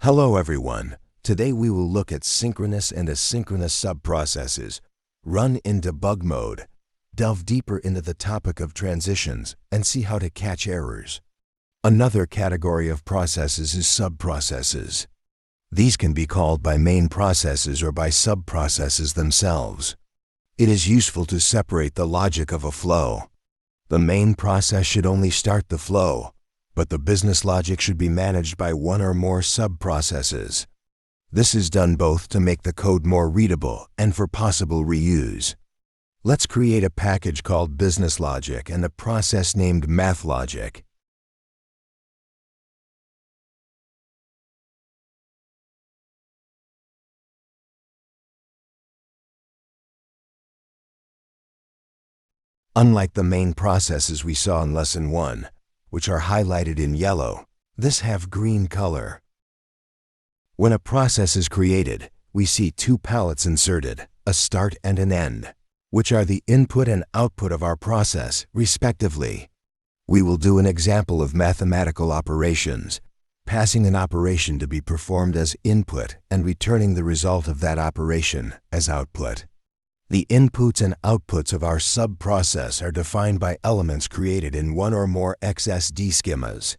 Hello everyone. Today we will look at synchronous and asynchronous subprocesses, run in debug mode, delve deeper into the topic of transitions, and see how to catch errors. Another category of processes is subprocesses. These can be called by main processes or by subprocesses themselves. It is useful to separate the logic of a flow. The main process should only start the flow, but the business logic should be managed by one or more subprocesses. This is done both to make the code more readable and for possible reuse. Let's create a package called business logic and a process named math logic. Unlike the main processes we saw in Lesson 1, which are highlighted in yellow, this have green color. When a process is created, we see two palettes inserted, a start and an end, which are the input and output of our process, respectively. We will do an example of mathematical operations, passing an operation to be performed as input and returning the result of that operation as output. The inputs and outputs of our subprocess are defined by elements created in one or more XSD schemas.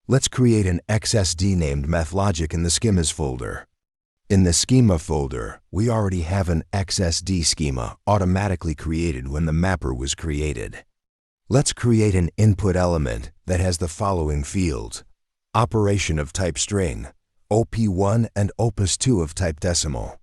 Let's create an XSD named MathLogic in the schemas folder. In the schema folder, we already have an XSD schema automatically created when the mapper was created. Let's create an input element that has the following fields: operation of type string, OP1 and OPUS2 of type decimal.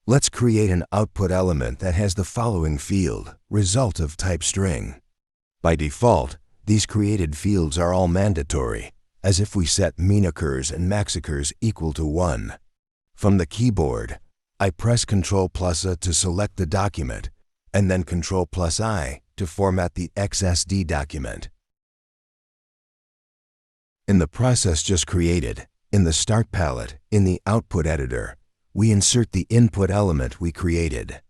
Let's create an output element that has the following field, result of type string. By default, these created fields are all mandatory, as if we set minoccurs and maxoccurs equal to 1. From the keyboard, I press Ctrl+A to select the document, and then Ctrl+I to format the XSD document. In the process just created, in the Start palette, in the Output editor, we insert the input element we created.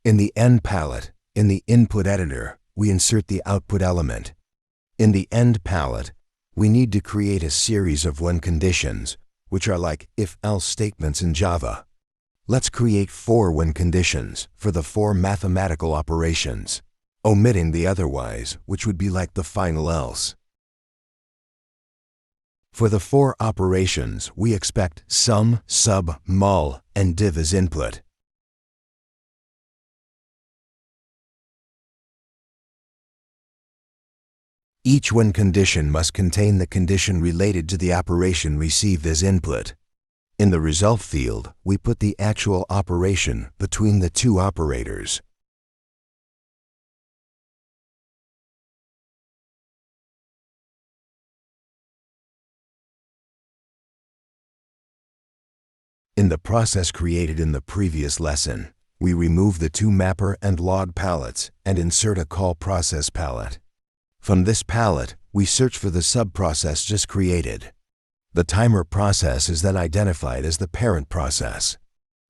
In the End palette, in the Input editor, we insert the output element. In the End palette, we need to create a series of when conditions, which are like if-else statements in Java. Let's create 4 when conditions for the 4 mathematical operations, omitting the otherwise, which would be like the final else. For the 4 operations, we expect sum, sub, mul, and div as input. Each when condition must contain the condition related to the operation received as input. In the result field, we put the actual operation between the 2 operators. In the process created in the previous lesson, we remove the 2 mapper and log palettes and insert a call process palette. From this palette, we search for the subprocess just created. The timer process is then identified as the parent process.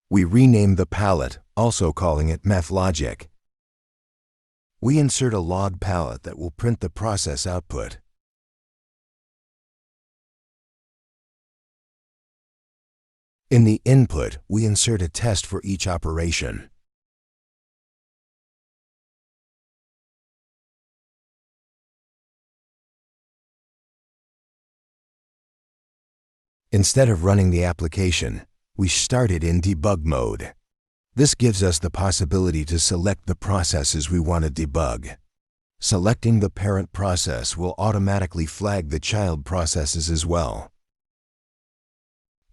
We rename the palette, also calling it MathLogic. We insert a log palette that will print the process output. In the input, we insert a test for each operation. Instead of running the application, we start it in debug mode. This gives us the possibility to select the processes we want to debug. Selecting the parent process will automatically flag the child processes as well.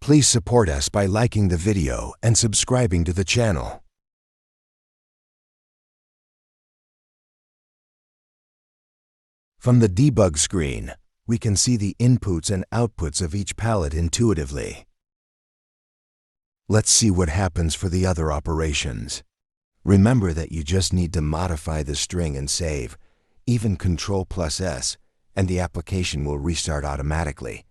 Please support us by liking the video and subscribing to the channel. From the debug screen, we can see the inputs and outputs of each palette intuitively. Let's see what happens for the other operations. Remember that you just need to modify the string and save, even Ctrl+S, and the application will restart automatically.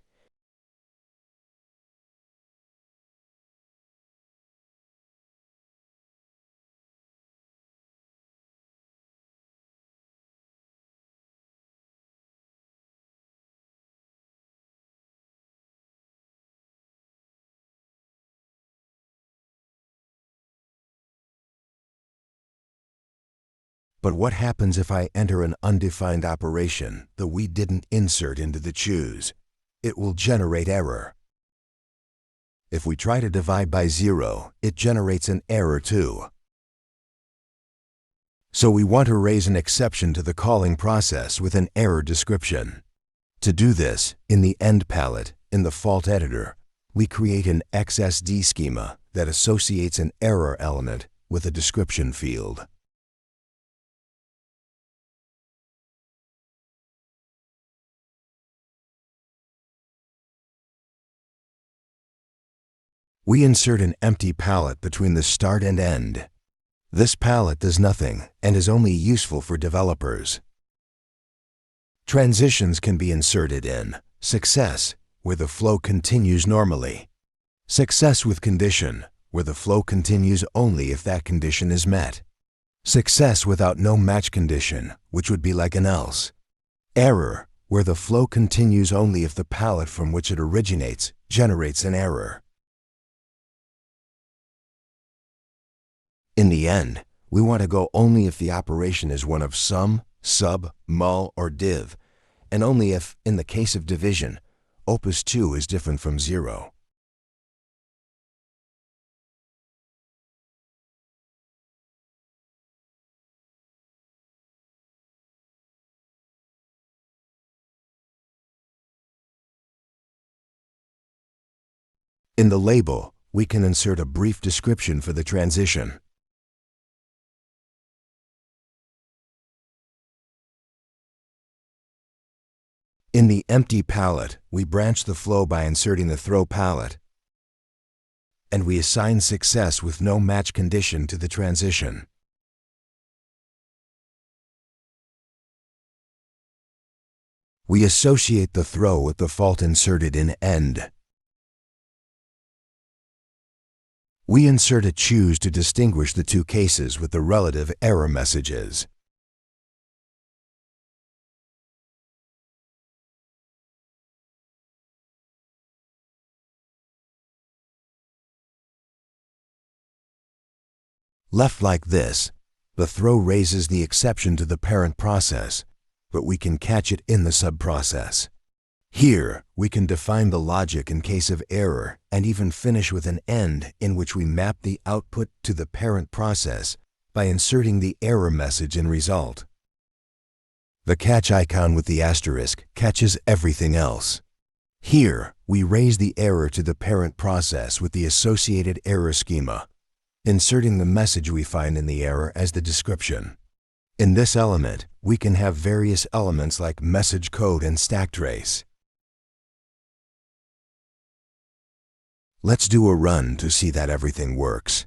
But what happens if I enter an undefined operation that we didn't insert into the choose? It will generate error. If we try to divide by 0, it generates an error too. So we want to raise an exception to the calling process with an error description. To do this, in the end palette, in the fault editor, we create an XSD schema that associates an error element with a description field. We insert an empty palette between the start and end. This palette does nothing and is only useful for developers. Transitions can be inserted in success, where the flow continues normally; success with condition, where the flow continues only if that condition is met; success without no match condition, which would be like an else; error, where the flow continues only if the palette from which it originates generates an error. In the end, we want to go only if the operation is one of sum, sub, mul, or div, and only if, in the case of division, opus 2 is different from 0. In the label, we can insert a brief description for the transition. In the empty palette, we branch the flow by inserting the throw palette, and we assign success with no match condition to the transition. We associate the throw with the fault inserted in end. We insert a choose to distinguish the two cases with the relative error messages. Left like this, the throw raises the exception to the parent process, but we can catch it in the subprocess. Here, we can define the logic in case of error and even finish with an end in which we map the output to the parent process by inserting the error message in result. The catch icon with the asterisk catches everything else. Here, we raise the error to the parent process with the associated error schema, inserting the message we find in the error as the description. In this element, we can have various elements like message code and stack trace. Let's do a run to see that everything works.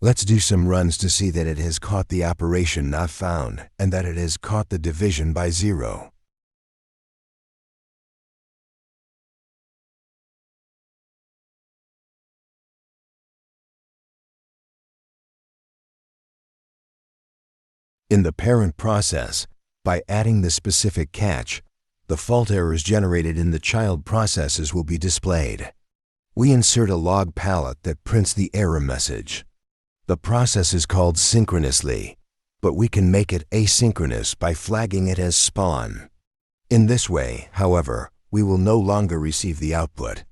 Let's do some runs to see that it has caught the operation not found and that it has caught the division by 0. In the parent process, by adding the specific catch, the fault errors generated in the child processes will be displayed. We insert a log palette that prints the error message. The process is called synchronously, but we can make it asynchronous by flagging it as spawn. In this way, however, we will no longer receive the output.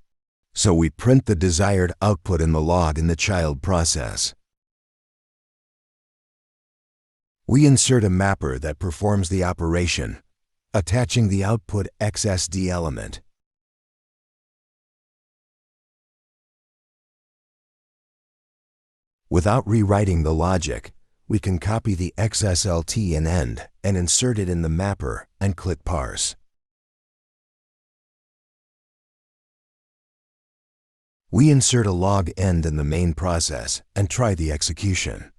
So we print the desired output in the log in the child process. We insert a mapper that performs the operation, attaching the output XSD element. Without rewriting the logic, We can copy the XSLT in end and insert it in the mapper and click Parse. We insert a log end in the main process and try the execution.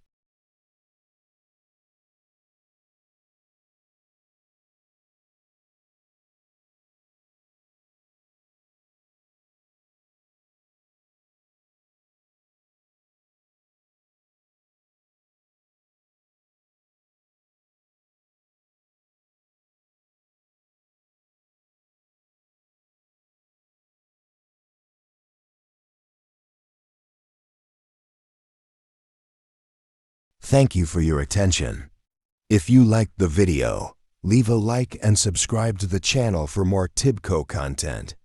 Thank you for your attention. If you liked the video, leave a like and subscribe to the channel for more TIBCO content.